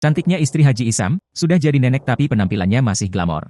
Cantiknya istri Haji Isam, sudah jadi nenek tapi penampilannya masih glamor.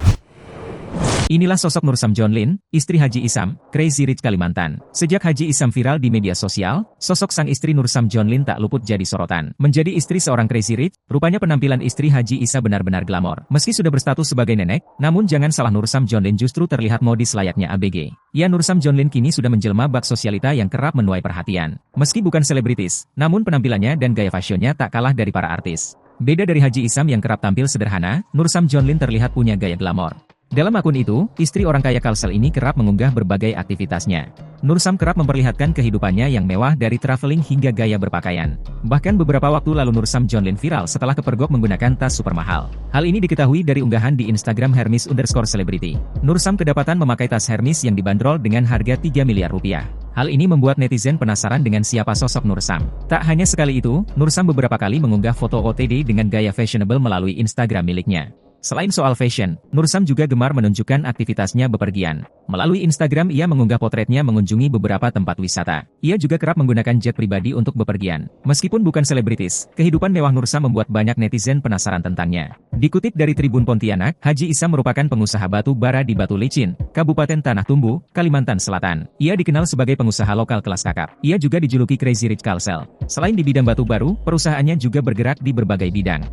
Inilah sosok Nursam Jonlin, istri Haji Isam, Crazy Rich Kalimantan. Sejak Haji Isam viral di media sosial, sosok sang istri Nursam Jonlin tak luput jadi sorotan. Menjadi istri seorang Crazy Rich, rupanya penampilan istri Haji Isam benar-benar glamor. Meski sudah berstatus sebagai nenek, namun jangan salah, Nursam Jonlin justru terlihat modis layaknya ABG. Ya, Nursam Jonlin kini sudah menjelma bak sosialita yang kerap menuai perhatian. Meski bukan selebritis, namun penampilannya dan gaya fashionnya tak kalah dari para artis. Beda dari Haji Isam yang kerap tampil sederhana, Nursam Jonlin terlihat punya gaya glamor. Dalam akun itu, istri orang kaya Kalsel ini kerap mengunggah berbagai aktivitasnya. Nursam kerap memperlihatkan kehidupannya yang mewah dari traveling hingga gaya berpakaian. Bahkan beberapa waktu lalu Nursam Jonlin viral setelah kepergok menggunakan tas super mahal. Hal ini diketahui dari unggahan di Instagram Hermes_celebrity. Nursam kedapatan memakai tas Hermes yang dibanderol dengan harga 3 miliar rupiah. Hal ini membuat netizen penasaran dengan siapa sosok Nursam. Tak hanya sekali itu, Nursam beberapa kali mengunggah foto OTD dengan gaya fashionable melalui Instagram miliknya. Selain soal fashion, Nursam juga gemar menunjukkan aktivitasnya bepergian. Melalui Instagram ia mengunggah potretnya mengunjungi beberapa tempat wisata. Ia juga kerap menggunakan jet pribadi untuk bepergian. Meskipun bukan selebritis, kehidupan mewah Nursam membuat banyak netizen penasaran tentangnya. Dikutip dari Tribun Pontianak, Haji Isam merupakan pengusaha batu bara di Batu Licin, Kabupaten Tanah Tumbu, Kalimantan Selatan. Ia dikenal sebagai pengusaha lokal kelas kakap. Ia juga dijuluki Crazy Rich Kalsel. Selain di bidang batu baru, perusahaannya juga bergerak di berbagai bidang.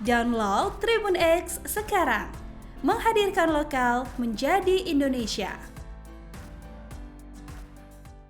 Download Tribun X sekarang, menghadirkan lokal menjadi Indonesia.